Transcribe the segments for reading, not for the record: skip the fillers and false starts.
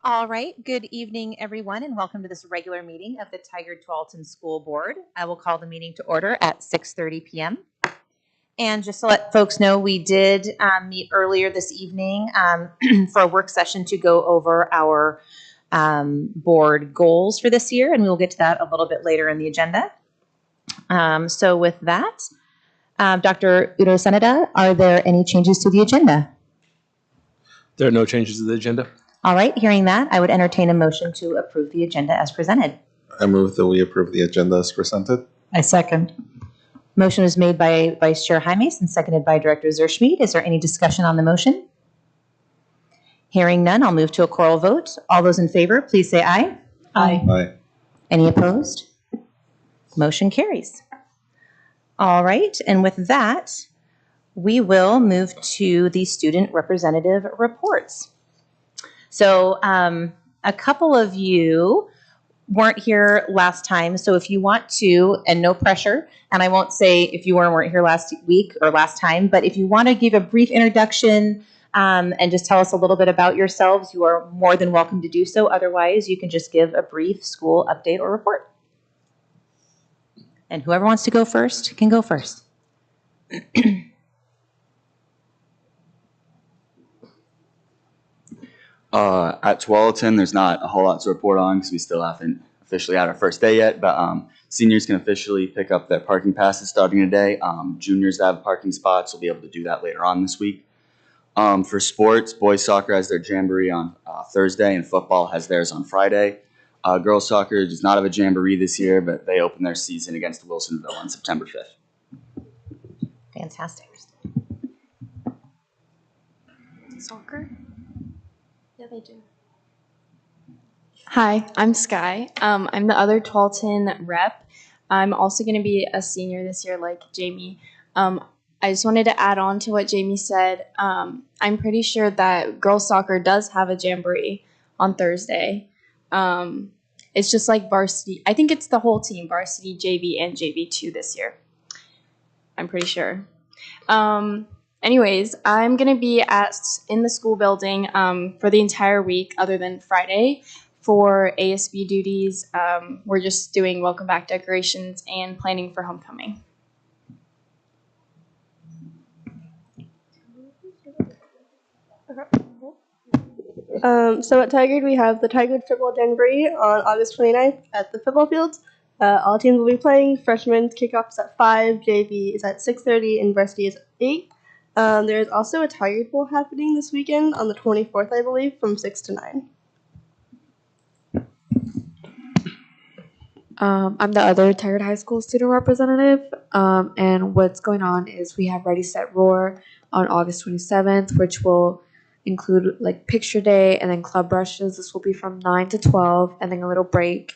All right, good evening, everyone, and welcome to this regular meeting of the Tigard-Tualatin School Board. I will call the meeting to order at 6:30 p.m. And just to let folks know, we did meet earlier this evening for a work session to go over our board goals for this year, and we will get to that a little bit later in the agenda. So with that, Dr. Udo Seneda, are there any changes to the agenda? There are no changes to the agenda. All right, hearing that, I would entertain a motion to approve the agenda as presented. I move that we approve the agenda as presented. I second. Motion is made by Vice Chair Jaimes and seconded by Director Zerschmied. Is there any discussion on the motion? Hearing none, I'll move to a choral vote. All those in favor, please say aye. Aye. Aye. Any opposed? Motion carries. All right, and with that, we will move to the student representative reports. So a couple of you weren't here last time, so if you want to, and no pressure, and I won't say if you weren't here last week or last time, but if you want to give a brief introduction and just tell us a little bit about yourselves, you are more than welcome to do so. Otherwise, you can just give a brief school update or report. And whoever wants to go first can go first. At Tualatin, there's not a whole lot to report on because we still haven't officially had our first day yet, but seniors can officially pick up their parking passes starting today. Juniors that have parking spots will be able to do that later on this week. For sports, boys soccer has their jamboree on Thursday and football has theirs on Friday. Girls soccer does not have a jamboree this year, but they open their season against Wilsonville on September 5th. Fantastic. Soccer? Yeah, they do. Hi, I'm Sky. I'm the other Tualatin rep. I'm also going to be a senior this year like Jamie. I just wanted to add on to what Jamie said. I'm pretty sure that girls soccer does have a jamboree on Thursday. It's just like varsity. I think it's the whole team, varsity, JV, and JV2 this year. I'm pretty sure. Anyways, I'm going to be in the school building for the entire week other than Friday for ASB duties. We're just doing welcome back decorations and planning for homecoming. So at Tigard, we have the Tigard Football Jamboree on August 29th at the football fields. All teams will be playing. Freshmen's kickoff is at 5, JV is at 6:30, and varsity is at 8. There is also a Tigard Bowl happening this weekend on the 24th, I believe, from 6 to 9. I'm the other Tigard High School student representative, and what's going on is we have Ready, Set, Roar on August 27th, which will include like picture day and then club brushes. This will be from 9 to 12, and then a little break,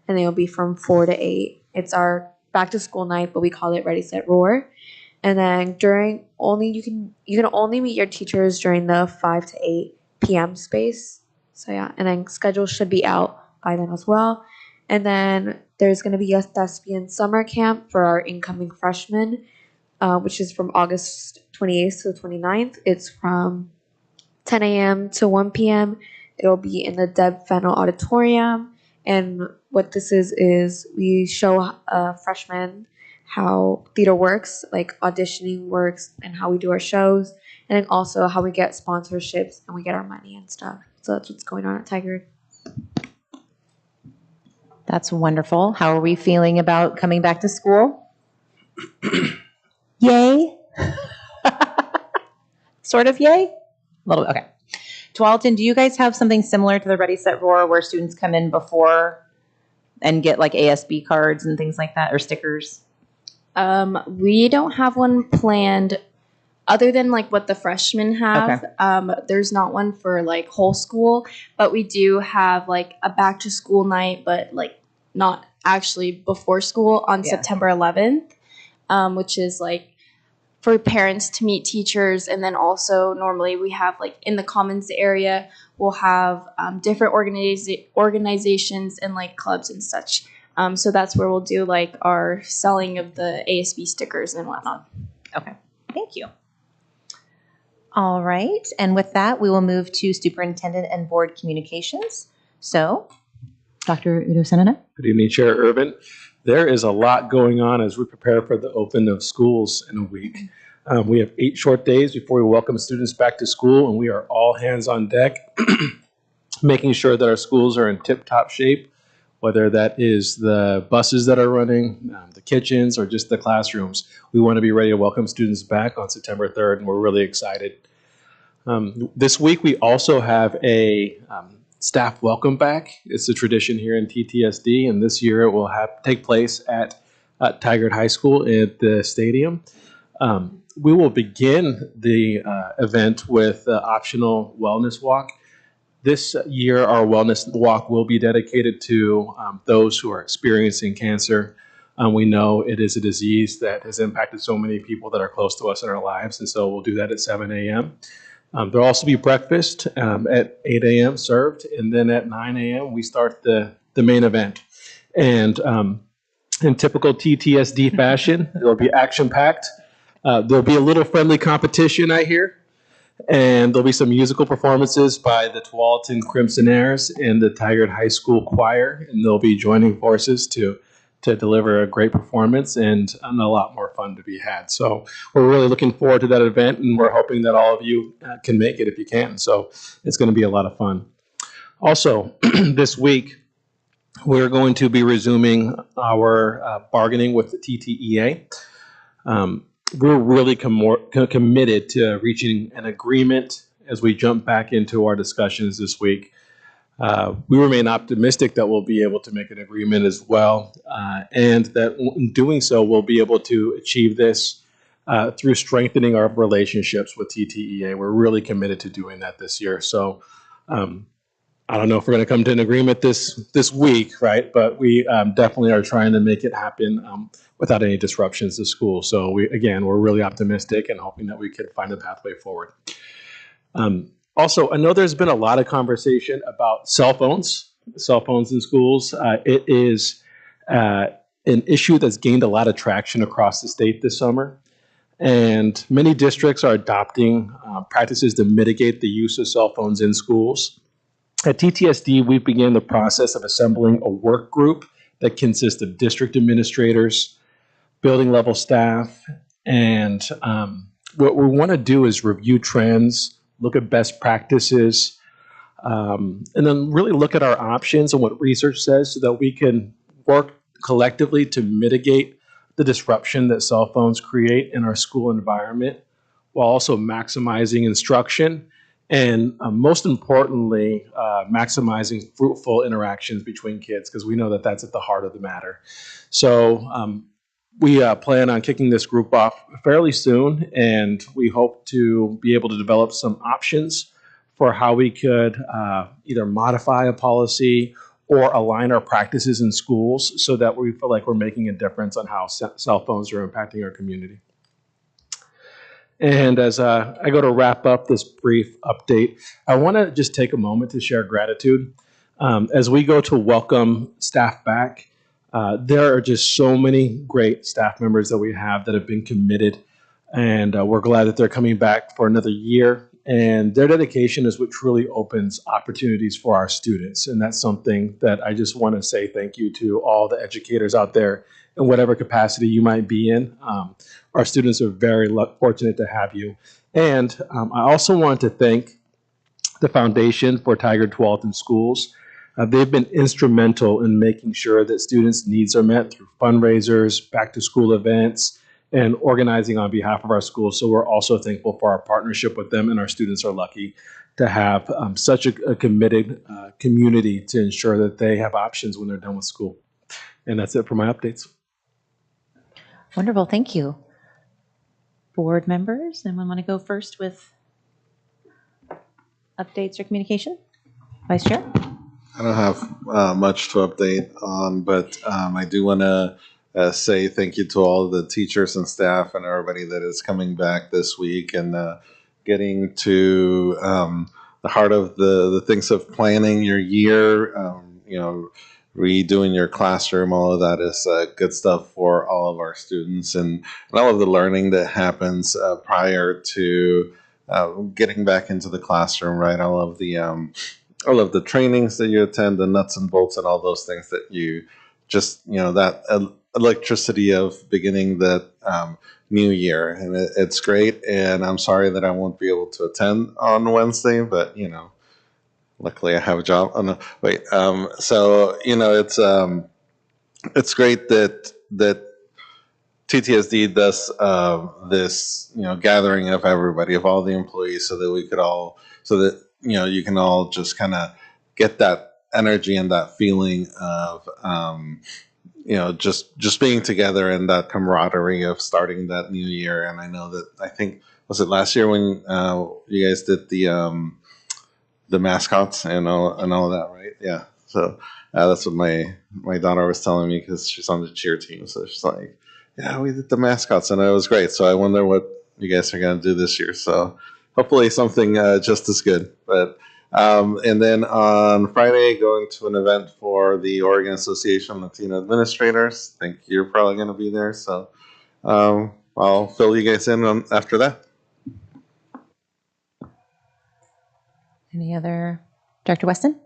and then it'll be from 4 to 8. It's our back to school night, but we call it Ready, Set, Roar. And then you can only meet your teachers during the 5 to 8 p.m. space. So yeah, and then schedule should be out by then as well. And then there's going to be a thespian summer camp for our incoming freshmen, which is from August 28th to the 29th. It's from 10 a.m. to 1 p.m. It'll be in the Deb Fennell Auditorium. And what this is we show freshmen how theater works, like auditioning works, and how we do our shows, and then also how we get sponsorships and we get our money and stuff. So that's what's going on at Tigard. That's wonderful. How are we feeling about coming back to school? Yay? Sort of yay? A little bit, okay. Tualatin, do you guys have something similar to the Ready, Set, Roar where students come in before and get like ASB cards and things like that, or stickers? We don't have one planned other than like what the freshmen have. Okay. There's not one for like whole school, but we do have like a back to school night, but like not actually before school on September 11th, which is like for parents to meet teachers. And then also normally we have like in the commons area, we'll have different organizations and like clubs and such. So that's where we'll do like our selling of the ASB stickers and whatnot. Okay, thank you. All right, and with that, we will move to superintendent and board communications. So, Dr. Udo Senina. Good evening, Chair Urban. There is a lot going on as we prepare for the open of schools in a week. We have 8 short days before we welcome students back to school, and we are all hands on deck, making sure that our schools are in tip-top shape, whether that is the buses that are running, the kitchens, or just the classrooms. We want to be ready to welcome students back on September 3rd, and we're really excited. This week, we also have a staff welcome back. It's a tradition here in TTSD, and this year it will take place at Tigard High School at the stadium. We will begin the event with the optional wellness walk. This year, our wellness walk will be dedicated to those who are experiencing cancer. We know it is a disease that has impacted so many people that are close to us in our lives, and so we'll do that at 7 a.m. There'll also be breakfast at 8 a.m. served, and then at 9 a.m. we start the main event. And in typical TTSD fashion, it'll be action-packed. There'll be a little friendly competition, I hear, and there'll be some musical performances by the Tualatin Crimsonaires and the Tigard High School Choir, and they'll be joining forces to deliver a great performance and a lot more fun to be had. So we're really looking forward to that event, and we're hoping that all of you can make it if you can. So it's going to be a lot of fun. Also, this week, we're going to be resuming our bargaining with the TTEA. We're really committed to reaching an agreement as we jump back into our discussions this week. We remain optimistic that we'll be able to make an agreement as well, and that in doing so, we'll be able to achieve this through strengthening our relationships with TTEA. We're really committed to doing that this year. So I don't know if we're going to come to an agreement this week, right? But we definitely are trying to make it happen without any disruptions to school. So we're really optimistic and hoping that we can find a pathway forward. Also, I know there's been a lot of conversation about cell phones in schools. It is an issue that's gained a lot of traction across the state this summer. And many districts are adopting practices to mitigate the use of cell phones in schools. At TTSD, we began the process of assembling a work group that consists of district administrators, building level staff, and what we want to do is review trends, look at best practices, and then really look at our options and what research says so that we can work collectively to mitigate the disruption that cell phones create in our school environment while also maximizing instruction and most importantly, maximizing fruitful interactions between kids, because we know that that's at the heart of the matter. So we plan on kicking this group off fairly soon, and we hope to be able to develop some options for how we could either modify a policy or align our practices in schools so that we feel like we're making a difference on how cell phones are impacting our community. And as I go to wrap up this brief update, I want to just take a moment to share gratitude. As we go to welcome staff back, there are just so many great staff members that we have that have been committed, and we're glad that they're coming back for another year. And their dedication is what truly opens opportunities for our students. And that's something that I just want to say thank you to all the educators out there in whatever capacity you might be in. Our students are very fortunate to have you. And I also want to thank the Foundation for Tigard-Tualatin Schools. They've been instrumental in making sure that students' needs are met through fundraisers, back-to-school events, and organizing on behalf of our schools. So we're also thankful for our partnership with them, and our students are lucky to have such a committed community to ensure that they have options when they're done with school. And that's it for my updates. Wonderful, thank you. Board members, anyone want to go first with updates or communication? Vice Chair? I don't have much to update on, but I do want to say thank you to all the teachers and staff and everybody that is coming back this week and getting to the heart of the things of planning your year, redoing your classroom. All of that is good stuff for all of our students and all of the learning that happens prior to getting back into the classroom, right? All of the trainings that you attend, the nuts and bolts and all those things that you just, that electricity of beginning the new year. And it's great. And I'm sorry that I won't be able to attend on Wednesday, but, luckily I have a job. Oh, no, wait. So, it's great that TTSD does this, gathering of everybody, of all the employees, so that we could all, so that you can all just kind of get that energy and that feeling of, just being together and that camaraderie of starting that new year. And I know that I think was it last year when you guys did the mascots and all of that, right? Yeah. So that's what my daughter was telling me, because she's on the cheer team. So she's like, yeah, we did the mascots and it was great. So I wonder what you guys are going to do this year. So hopefully something just as good. But and then on Friday, going to an event for the Oregon Association of Latino Administrators. I think you're probably going to be there. So I'll fill you guys in after that. Any other? Dr. Weston?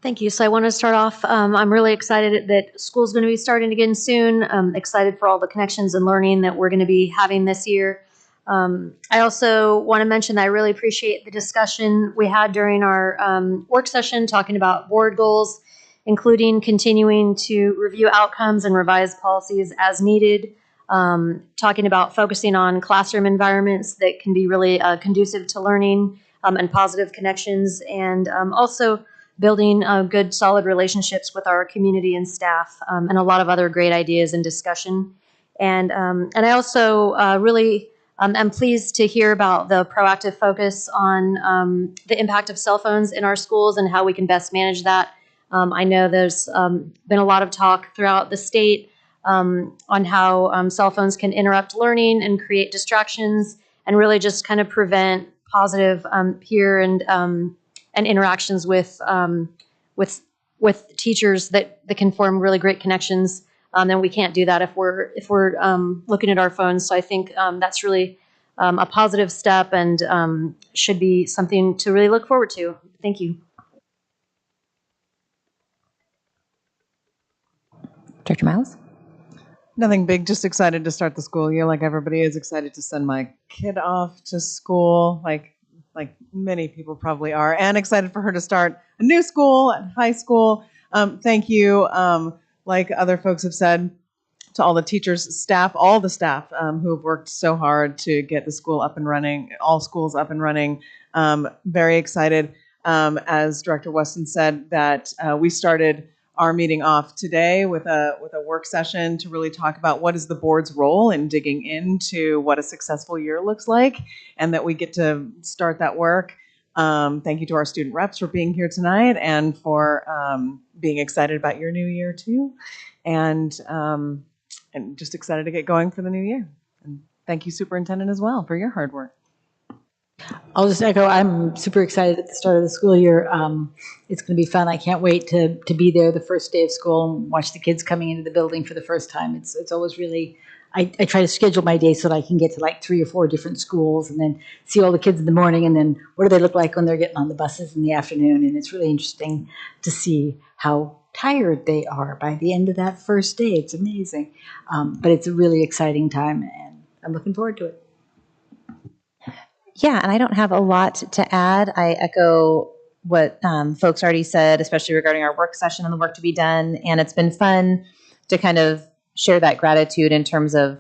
Thank you. So I want to start off, I'm really excited that school's going to be starting again soon. I'm excited for all the connections and learning that we're going to be having this year. I also want to mention that I really appreciate the discussion we had during our work session talking about board goals, including continuing to review outcomes and revise policies as needed, talking about focusing on classroom environments that can be really conducive to learning and positive connections, and also building good, solid relationships with our community and staff, and a lot of other great ideas and discussion. And I also really am pleased to hear about the proactive focus on the impact of cell phones in our schools and how we can best manage that. I know there's been a lot of talk throughout the state on how cell phones can interrupt learning and create distractions, and really just kind of prevent positive peer and interactions with teachers that can form really great connections. And we can't do that if we're looking at our phones. So I think that's really a positive step and should be something to really look forward to. Thank you. Dr. Miles? Nothing big, just excited to start the school year like everybody is. Excited to send my kid off to school like many people probably are, and excited for her to start a new school at high school. Thank you, like other folks have said, to all the teachers, staff, all the staff who have worked so hard to get the school up and running, all schools up and running. Very excited, as Director Weston said, that we started our meeting off today with a work session to really talk about what is the board's role in digging into what a successful year looks like, and that we get to start that work. Thank you to our student reps for being here tonight and for being excited about your new year too, and just excited to get going for the new year. And thank you, Superintendent, as well, for your hard work. I'll just echo, I'm super excited at the start of the school year. It's going to be fun. I can't wait to be there the first day of school and watch the kids coming into the building for the first time. It's always really, I try to schedule my day so that I can get to like 3 or 4 different schools and then see all the kids in the morning, and then what do they look like when they're getting on the buses in the afternoon. And it's really interesting to see how tired they are by the end of that first day. It's amazing. But it's a really exciting time, and I'm looking forward to it. Yeah, and I don't have a lot to add. I echo what folks already said, especially regarding our work session and the work to be done. And it's been fun to kind of share that gratitude in terms of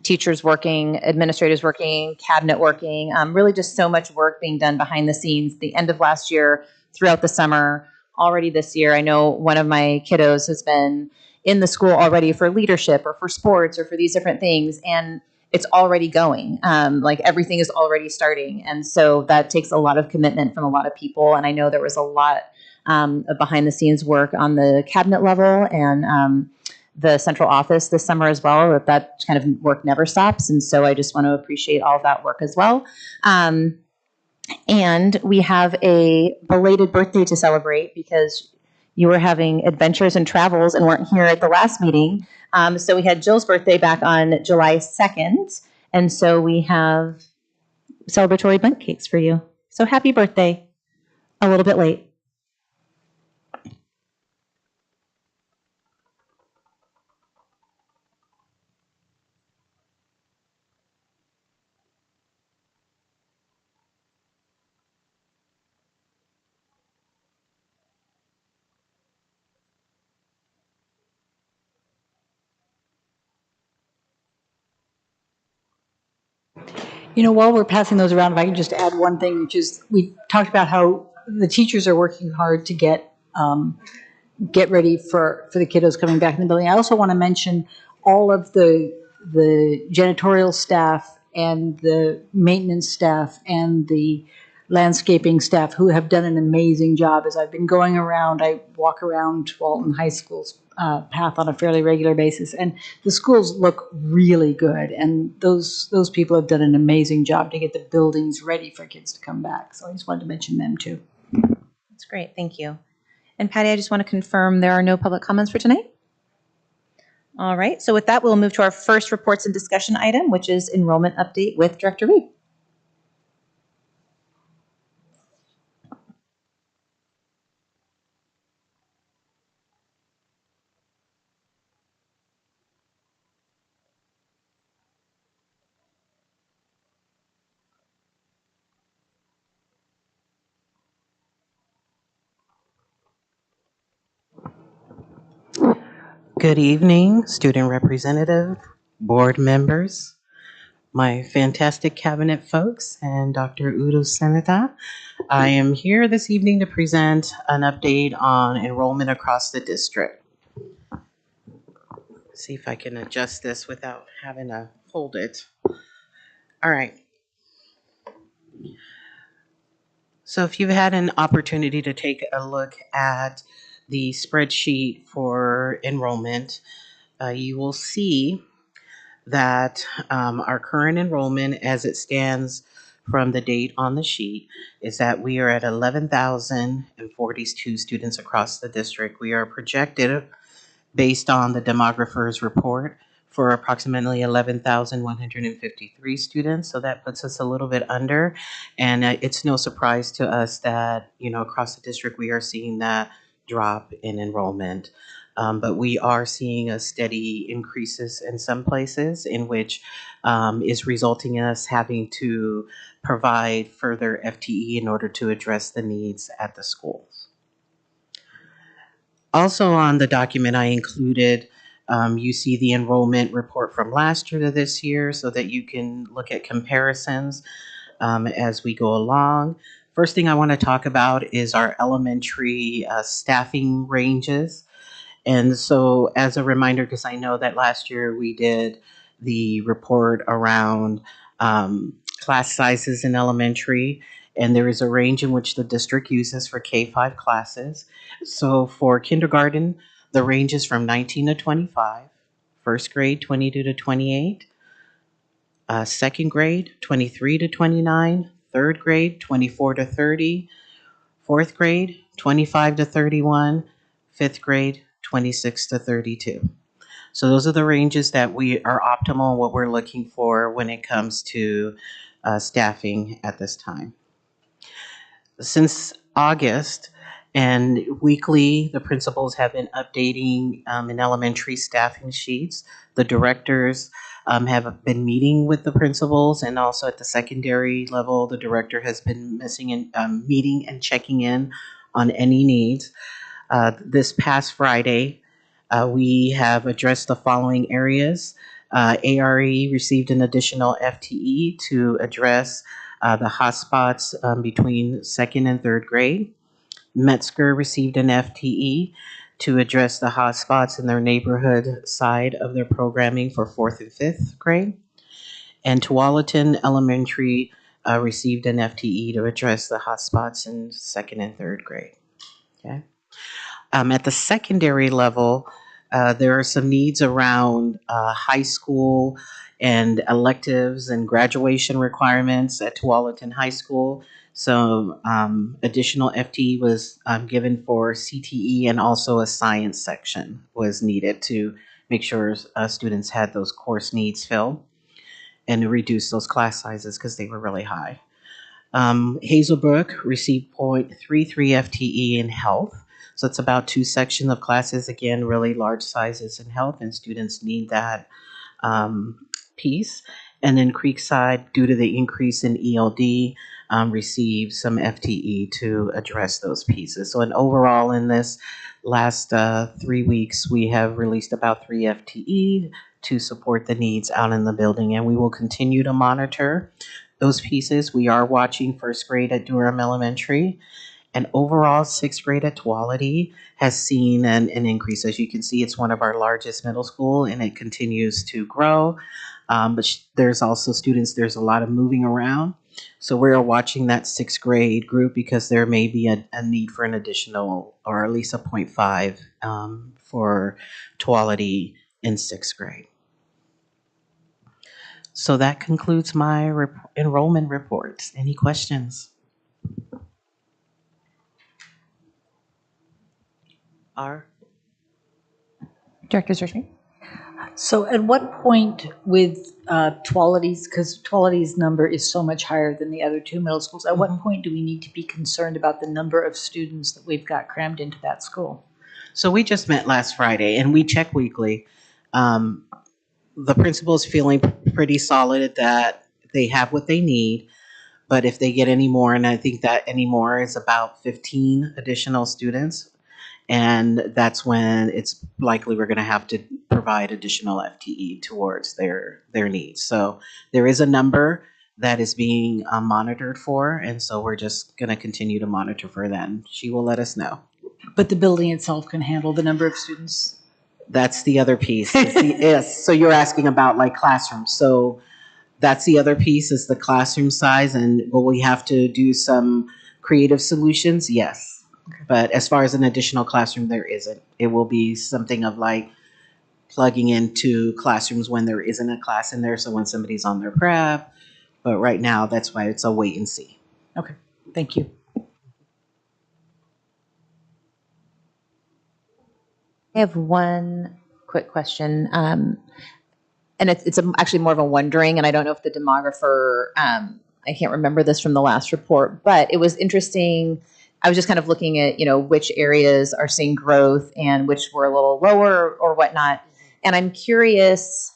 teachers working, administrators working, cabinet working, really just so much work being done behind the scenes. The end of last year, throughout the summer, already this year. I know one of my kiddos has been in the school already for leadership or for sports or for these different things, and it's already going. Like everything is already starting. And so that takes a lot of commitment from a lot of people. And I know there was a lot of behind the scenes work on the cabinet level and the central office this summer as well. That kind of work never stops. And so I just want to appreciate all of that work as well. And we have a belated birthday to celebrate because you were having adventures and travels and weren't here at the last meeting. So we had Jill's birthday back on July 2nd, And so we have celebratory bundt cakes for you. So happy birthday. A little bit late. You know, while we're passing those around, if I could just add one thing, which is we talked about how the teachers are working hard to get ready for the kiddos coming back in the building. I also want to mention all of the janitorial staff and the maintenance staff and the landscaping staff who have done an amazing job. As I've been going around, I walk around Walton High School's path on a fairly regular basis, and the schools look really good. And those people have done an amazing job to get the buildings ready for kids to come back. So I just wanted to mention them too. That's great. Thank you. And Patty, I just want to confirm there are no public comments for tonight. All right. So with that, we'll move to our first reports and discussion item, which is enrollment update with Director Reed. Good evening, student representative, board members, my fantastic cabinet folks, and Dr. Udo Senata. I am here this evening to present an update on enrollment across the district. See if I can adjust this without having to hold it. All right. So if you've had an opportunity to take a look at the spreadsheet for enrollment, you will see that our current enrollment as it stands from the date on the sheet is that we are at 11,042 students across the district. We are projected, based on the demographer's report, for approximately 11,153 students. So that puts us a little bit under. And it's no surprise to us that, across the district, we are seeing that drop in enrollment. But we are seeing a steady increases in some places, in which is resulting in us having to provide further FTE in order to address the needs at the schools. Also on the document I included, you see the enrollment report from last year to this year so that you can look at comparisons as we go along. First thing I want to talk about is our elementary staffing ranges. And so as a reminder, because I know that last year we did the report around class sizes in elementary, and there is a range in which the district uses for K-5 classes. So for kindergarten, the range is from 19 to 25, first grade 22 to 28, second grade 23 to 29, third grade 24 to 30, fourth grade 25 to 31, fifth grade 26 to 32. So those are the ranges that we are optimal, what we're looking for when it comes to staffing at this time. Since August and weekly, the principals have been updating in elementary staffing sheets. The directors have been meeting with the principals, and also at the secondary level, the director has been meeting and checking in on any needs. This past Friday, we have addressed the following areas. ARE received an additional FTE to address the hotspots between second and third grade. Metzger received an FTE to address the hotspots in their neighborhood side of their programming for fourth and fifth grade. And Tualatin Elementary received an FTE to address the hotspots in second and third grade. Okay. At the secondary level, there are some needs around high school and electives and graduation requirements at Tualatin High School. So additional FTE was given for CTE, and also a science section was needed to make sure students had those course needs filled. and reduce those class sizes because they were really high. Hazelbrook received 0.33 FTE in health. So it's about 2 sections of classes, again, really large sizes in health, and students need that piece. And then Creekside, due to the increase in ELD, received some FTE to address those pieces. So, overall, in this last 3 weeks, we have released about 3 FTE to support the needs out in the building, and we will continue to monitor those pieces. We are watching first grade at Durham Elementary. And overall, sixth grade at Tualatin has seen an increase. As you can see, it's one of our largest middle school, and it continues to grow. But there's also students, there's a lot of moving around. So we're watching that sixth grade group because there may be a need for an additional, or at least a 0.5 for Tualatin in sixth grade. So that concludes my enrollment report. Any questions? Director Zerschman? So at what point with Tualatin's, because Tualatin's number is so much higher than the other 2 middle schools, at what point do we need to be concerned about the number of students that we've got crammed into that school? So we just met last Friday, and we check weekly. The principal is feeling pretty solid that they have what they need, but if they get any more, and I think that any more is about 15 additional students, and that's when it's likely we're going to have to provide additional FTE towards their needs. So there is a number that is being monitored for, and so we're just going to continue to monitor for that, and she will let us know. But the building itself can handle the number of students? That's the other piece. Yes. So you're asking about like classrooms. So that's the other piece, is the classroom size, and will we have to do some creative solutions? Yes. Okay. But as far as an additional classroom, there isn't. It will be something of like plugging into classrooms when there isn't a class in there, so when somebody's on their prep. But right now, that's why it's a wait and see. Okay, thank you. I have one quick question, and it's actually more of a wondering, and I don't know if the demographer, I can't remember this from the last report, but it was interesting. I was just kind of looking at, which areas are seeing growth and which were a little lower or whatnot. And I'm curious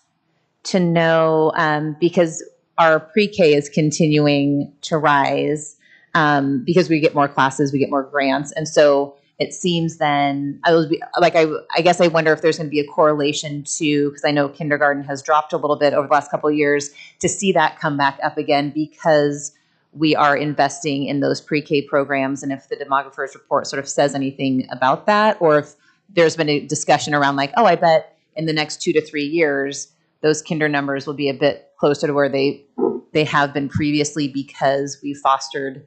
to know, because our pre-K is continuing to rise, because we get more classes, we get more grants. And so it seems then, I guess I wonder if there's going to be a correlation to, because I know kindergarten has dropped a little bit over the last couple of years, to see that come back up again because we are investing in those pre-K programs, and if the demographer's report sort of says anything about that, or if there's been a discussion around like, oh, I bet in the next 2 to 3 years, those kinder numbers will be a bit closer to where they have been previously because we fostered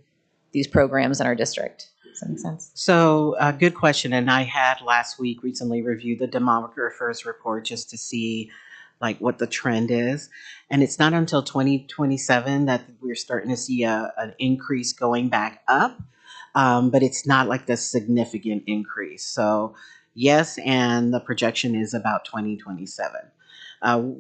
these programs in our district. Does that make sense? So good question. And I had recently reviewed the demographer's report just to see like what the trend is. And it's not until 2027 that we're starting to see an increase going back up, but it's not like the significant increase. So yes, and the projection is about 2027.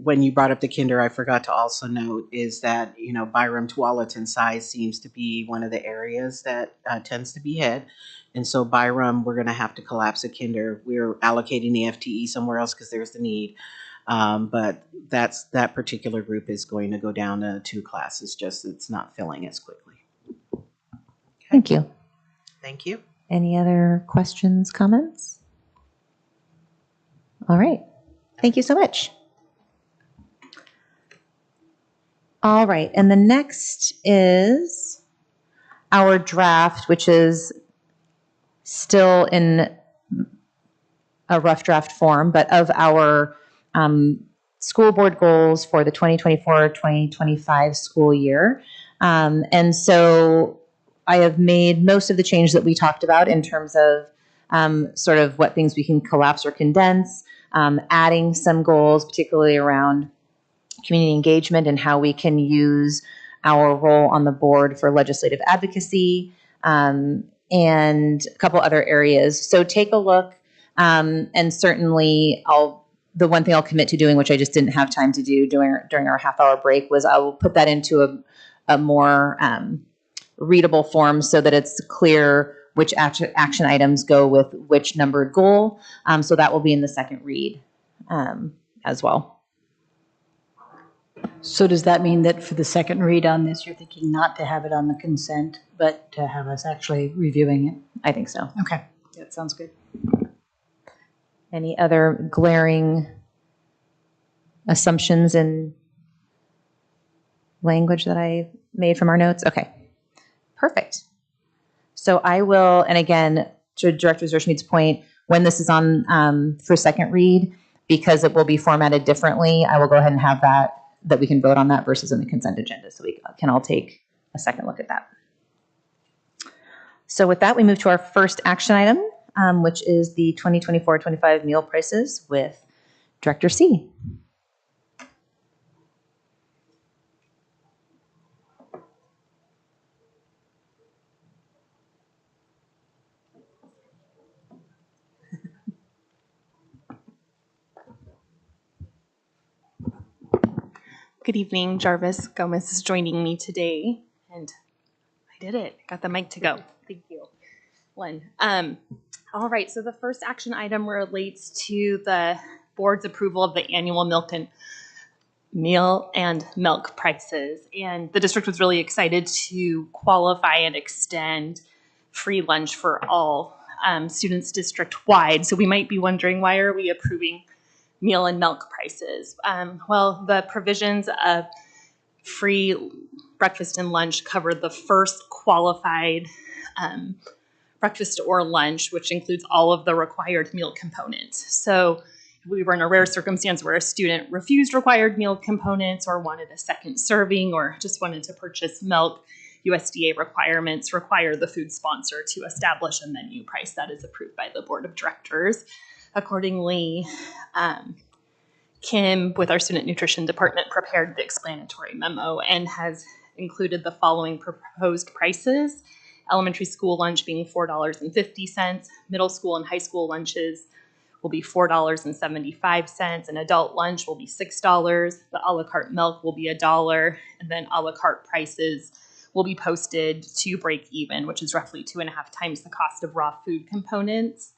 When you brought up the kinder, I forgot to also note is that, Byram-Tualatin size seems to be one of the areas that tends to be hit. And so Byram, we're going to have to collapse a kinder. We're allocating the FTE somewhere else because there's the need. But that particular group is going to go down to 2 classes, just it's not filling as quickly. Okay. Thank you. Thank you. Any other questions, comments? All right. Thank you so much. All right. And the next is our draft, which is still in a rough draft form, but of our school board goals for the 2024-2025 school year. And so I have made most of the changes that we talked about in terms of sort of what things we can collapse or condense, adding some goals, particularly around community engagement and how we can use our role on the board for legislative advocacy, and a couple other areas. So take a look, and certainly I'll the one thing I'll commit to doing, which I just didn't have time to do during our half-hour break, was I will put that into a more readable form so that it's clear which action items go with which numbered goal. So that will be in the second read as well. So does that mean that for the second read on this, you're thinking not to have it on the consent, but to have us actually reviewing it? I think so. Okay, that sounds good. Any other glaring assumptions in language that I made from our notes? Okay, perfect. So I will, and again, to Director Zerschmidt's point, when this is on for second read, because it will be formatted differently, I will go ahead and have that we can vote on that versus in the consent agenda. So we can all take a second look at that. So with that, we move to our first action item, which is the 2024-25 meal prices with Director C. Good evening. Jarvis Gomez is joining me today, and I did it. Got the mic to go. Thank you, Len. All right, so the first action item relates to the board's approval of the annual meal and milk prices. And the district was really excited to qualify and extend free lunch for all students district-wide. So we might be wondering, why are we approving meal and milk prices? Well, the provisions of free breakfast and lunch cover the first qualified breakfast or lunch, which includes all of the required meal components. So if we were in a rare circumstance where a student refused required meal components or wanted a second serving or just wanted to purchase milk, USDA requirements require the food sponsor to establish a menu price that is approved by the board of directors. Accordingly, Kim, with our student nutrition department, prepared the explanatory memo and has included the following proposed prices. Elementary school lunch being $4.50, middle school and high school lunches will be $4.75, and adult lunch will be $6. The a la carte milk will be $1, and then a la carte prices will be posted to break even, which is roughly 2.5 times the cost of raw food components.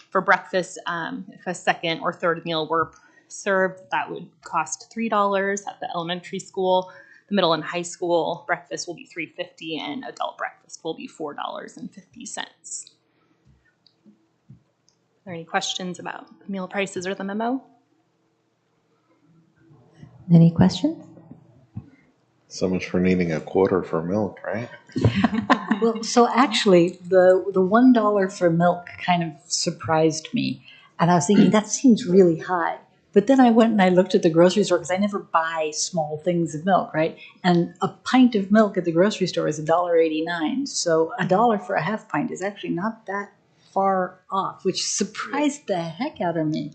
For breakfast, if a second or third meal were served, that would cost $3 at the elementary school. The middle and high school breakfast will be $3.50, and adult breakfast will be $4.50. Are there any questions about meal prices or the memo? Any questions? So much for needing a quarter for milk, right? Well, so actually, the $1 for milk kind of surprised me. And I was thinking, that seems really high. But then I went and I looked at the grocery store, because I never buy small things of milk, right? And a pint of milk at the grocery store is $1.89. So $1 for a half pint is actually not that far off, which surprised the heck out of me.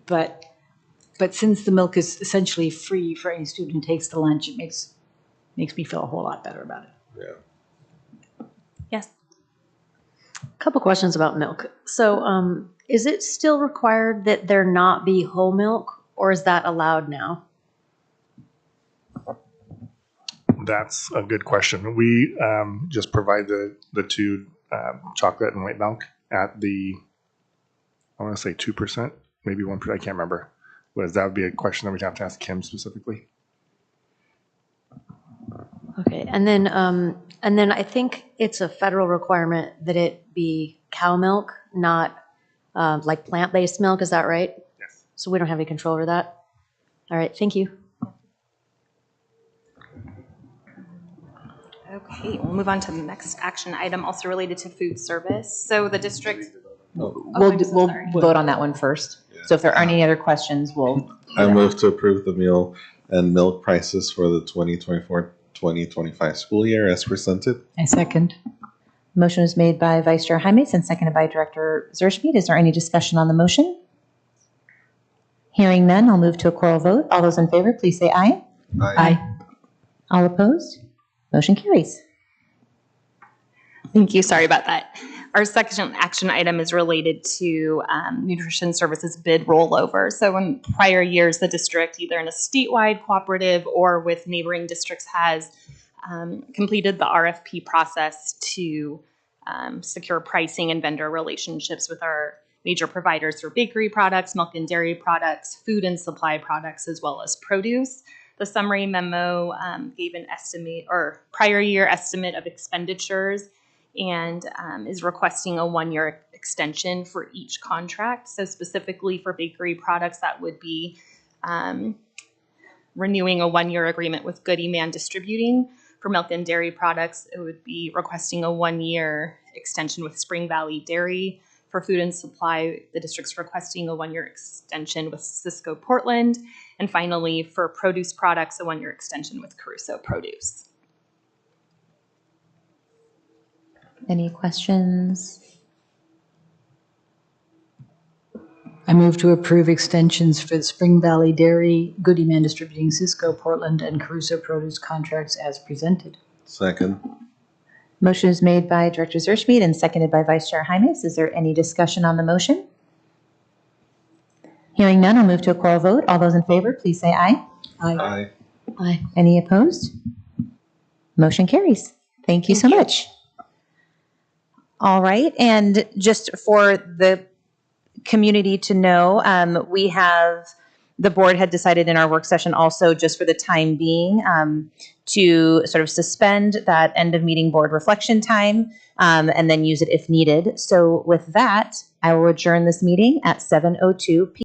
But since the milk is essentially free for any student who takes the lunch, it makes me feel a whole lot better about it. Yeah. Yes. A couple questions about milk. So is it still required that there not be whole milk, or is that allowed now? That's a good question. We just provide the two chocolate and white milk at the, I want to say 2%, maybe 1%, I can't remember. That would be a question that we'd have to ask Kim specifically. Okay, and then I think it's a federal requirement that it be cow milk, not like plant-based milk. Is that right? Yes. So we don't have any control over that. All right, thank you. Okay, we'll move on to the next action item, also related to food service. So the district. We'll vote on that one first. Yeah. So if there aren't any other questions, we'll. I move to approve the meal and milk prices for the 2024-2025 school year as presented. I second. Motion is made by Vice Chair Jaimes and seconded by Director Zerschmidt. Is there any discussion on the motion? Hearing none, I'll move to a choral vote. All those in favor, please say aye. Aye. Aye. All opposed? Motion carries. Thank you. Sorry about that. Our second action item is related to nutrition services bid rollover. So in prior years, the district, either in a statewide cooperative or with neighboring districts, has completed the RFP process to secure pricing and vendor relationships with our major providers for bakery products, milk and dairy products, food and supply products, as well as produce. The summary memo gave an estimate or prior year estimate of expenditures and is requesting a 1-year extension for each contract. So specifically for bakery products, that would be renewing a 1-year agreement with Goody Man Distributing. For milk and dairy products, it would be requesting a 1-year extension with Spring Valley Dairy. For food and supply, the district's requesting a 1-year extension with Cisco Portland. And finally, for produce products, a 1-year extension with Caruso Produce. Any questions? I move to approve extensions for the Spring Valley Dairy, Goody Man Distributing, Cisco, Portland, and Caruso Produce contracts as presented. Second. Motion is made by Director Zerschmied and seconded by Vice Chair Jaimes. Is there any discussion on the motion? Hearing none, I'll move to a call vote. All those in favor, please say aye. Aye. Aye. Any opposed? Motion carries. Thank you so much. All right, and just for the community to know, the board had decided in our work session also, just for the time being, to sort of suspend that end of meeting board reflection time and then use it if needed. So with that, I will adjourn this meeting at 7:02 p.m.